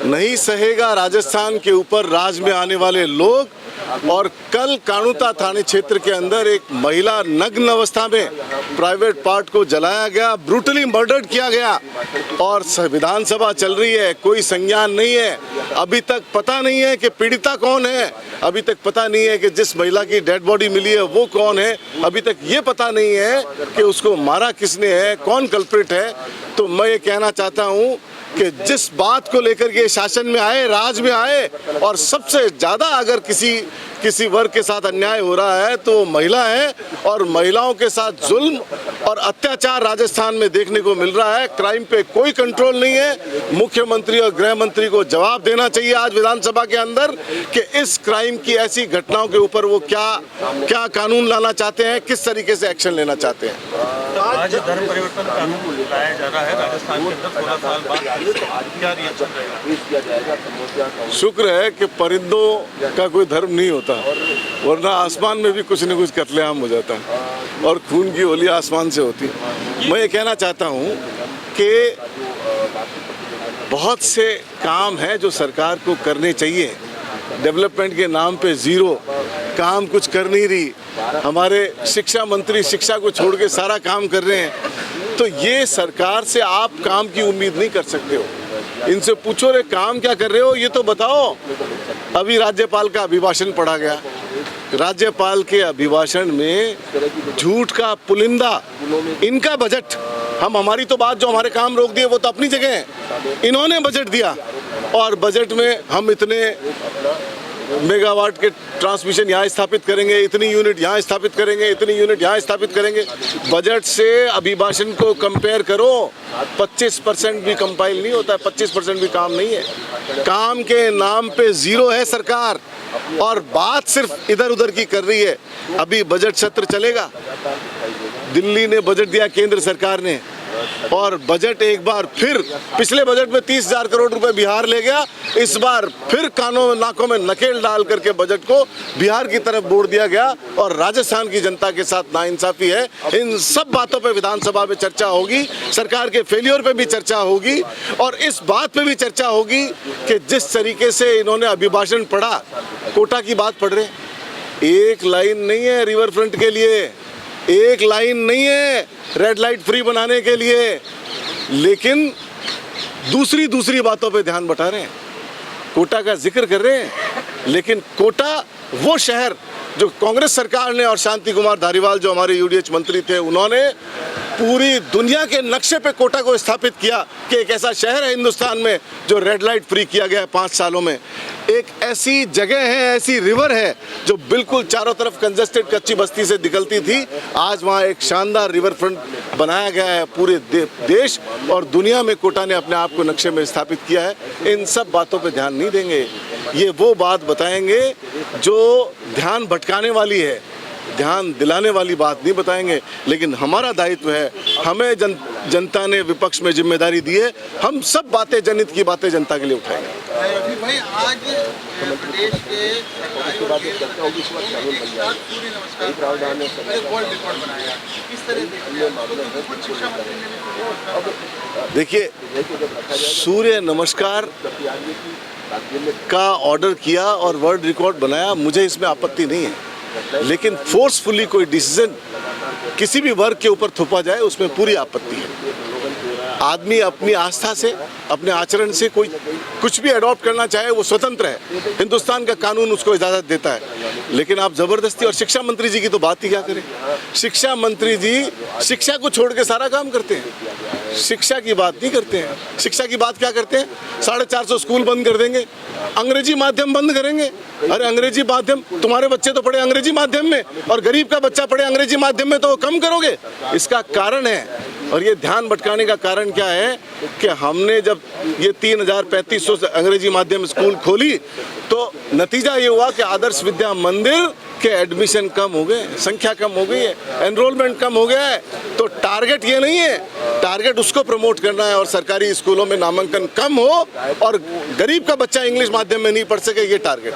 नहीं सहेगा राजस्थान के ऊपर राज में आने वाले लोग। और कल कानूता थाने क्षेत्र के अंदर एक महिला नग्न अवस्था में प्राइवेट पार्ट को जलाया गया, ब्रूटली मर्डर्ड किया गया और विधानसभा चल रही है, कोई संज्ञान नहीं है। अभी तक पता नहीं है कि पीड़िता कौन है, अभी तक पता नहीं है कि जिस महिला की डेड बॉडी मिली है वो कौन है, अभी तक ये पता नहीं है कि उसको मारा किसने है, कौन कल्प्रिट है। तो मैं ये कहना चाहता हूँ कि जिस बात को लेकर के शासन में आए, राज में आए और सबसे ज़्यादा अगर किसी वर्ग के साथ अन्याय हो रहा है तो वो महिला है और महिलाओं के साथ जुल्म और अत्याचार राजस्थान में देखने को मिल रहा है। क्राइम पे कोई कंट्रोल नहीं है। मुख्यमंत्री और गृह मंत्री को जवाब देना चाहिए आज विधानसभा के अंदर कि इस क्राइम की ऐसी घटनाओं के ऊपर वो क्या कानून लाना चाहते हैं, किस तरीके से एक्शन लेना चाहते हैं। आज धर्म परिवर्तन कानून लाया जा रहा है राजस्थान के अंदर 16 साल बाद, क्या रिएक्शन रहेगा? शुक्र है कि परिंदों का कोई धर्म नहीं होता, वरना आसमान में भी कुछ न कुछ कत्लेआम हो जाता है और खून की होली आसमान से होती है। मैं ये कहना चाहता हूँ कि बहुत से काम हैं जो सरकार को करने चाहिए। डेवलपमेंट के नाम पे जीरो, काम कुछ कर नहीं रही। हमारे शिक्षा मंत्री शिक्षा को छोड़ के सारा काम कर रहे हैं। तो ये सरकार से आप काम की उम्मीद नहीं कर सकते हो। इनसे पूछो रे काम क्या कर रहे हो, ये तो बताओ। अभी राज्यपाल का अभिभाषण पढ़ा गया, राज्यपाल के अभिभाषण में झूठ का पुलिंदा। इनका बजट, हमारी तो बात जो हमारे काम रोक दिए वो तो अपनी जगह है, इन्होंने बजट दिया और बजट में हम इतने मेगावाट के ट्रांसमिशन यहाँ स्थापित करेंगे, इतनी यूनिट यहाँ स्थापित करेंगे, इतनी यूनिट यहाँ स्थापित करेंगे। बजट से अभिभाषण को कंपेयर करो, 25% भी कंपाइल नहीं होता है, 25% भी काम नहीं है। काम के नाम पे जीरो है सरकार और बात सिर्फ इधर उधर की कर रही है। अभी बजट सत्र चलेगा, दिल्ली ने बजट दिया केंद्र सरकार ने और बजट एक बार फिर, पिछले बजट में 30,000 करोड़ रुपए बिहार ले गया, इस बार फिर कानों नाकों में नकेल डाल करके बजट को बिहार की तरफ मोड़ दिया गया और राजस्थान की जनता के साथ नाइंसाफी है। इन सब बातों पे विधानसभा में चर्चा होगी, सरकार के फेलियर पे भी चर्चा होगी और इस बात पे भी चर्चा होगी कि जिस तरीके से इन्होंने अभिभाषण पढ़ा, कोटा की बात पढ़ रहे, एक लाइन नहीं है रिवर फ्रंट के लिए, एक लाइन नहीं है रेड लाइट फ्री बनाने के लिए, लेकिन दूसरी बातों पे ध्यान बटा रहे हैं। कोटा का जिक्र कर रहे हैं, लेकिन कोटा वो शहर जो कांग्रेस सरकार ने और शांति कुमार धारीवाल जो हमारे यूडीएच मंत्री थे, उन्होंने पूरी दुनिया के नक्शे पे कोटा को स्थापित किया कि एक ऐसा शहर है हिंदुस्तान में जो रेड लाइट फ्री किया गया है 5 सालों में। एक ऐसी जगह है, ऐसी रिवर है जो बिल्कुल चारों तरफ कंजेस्टेड कच्ची बस्ती से निकलती थी, आज वहाँ एक शानदार रिवर फ्रंट बनाया गया है। पूरे देश और दुनिया में कोटा ने अपने आप को नक्शे में स्थापित किया है। इन सब बातों पे ध्यान नहीं देंगे, ये वो बात बताएंगे जो ध्यान भटकाने वाली है, ध्यान दिलाने वाली बात नहीं बताएंगे। लेकिन हमारा दायित्व है, हमें जनता ने विपक्ष में जिम्मेदारी दी है, हम सब बातें, जनहित की बातें जनता के लिए उठाएंगे। भाई आज प्रदेश के सरकारी और केंद्र सूर्य नमस्कार एक वर्ल्ड रिकॉर्ड बनाया, किस तरह शिक्षा मंत्री ने देखिए, सूर्य नमस्कार का ऑर्डर किया और वर्ल्ड रिकॉर्ड बनाया, मुझे इसमें आपत्ति नहीं है। लेकिन फोर्सफुली कोई डिसीजन किसी भी वर्ग के ऊपर थोपा जाए, उसमें पूरी आपत्ति है। आदमी अपनी आस्था से, अपने आचरण से कोई कुछ भी अडॉप्ट करना चाहे वो स्वतंत्र है, हिंदुस्तान का कानून उसको इजाज़त देता है। लेकिन आप ज़बरदस्ती, और शिक्षा मंत्री जी की तो बात ही क्या करें। शिक्षा मंत्री जी शिक्षा को छोड़ के सारा काम करते हैं, शिक्षा की बात नहीं करते हैं। शिक्षा की बात क्या करते हैं, 450 स्कूल बंद कर देंगे, अंग्रेजी माध्यम बंद करेंगे। अरे अंग्रेजी माध्यम, तुम्हारे बच्चे तो पढ़े अंग्रेजी माध्यम में और गरीब का बच्चा पढ़े अंग्रेजी माध्यम में, तो वो कम करोगे। इसका कारण है, और ये ध्यान भटकाने का कारण क्या है कि हमने जब ये 3,3500 अंग्रेजी माध्यम स्कूल खोली तो नतीजा ये हुआ कि आदर्श विद्या मंदिर के एडमिशन कम हो गए, संख्या कम हो गई है, एनरोलमेंट कम हो गया है। तो टारगेट ये नहीं है, टारगेट उसको प्रमोट करना है और सरकारी स्कूलों में नामांकन कम हो और गरीब का बच्चा इंग्लिश माध्यम में नहीं पढ़ सके, ये टारगेट।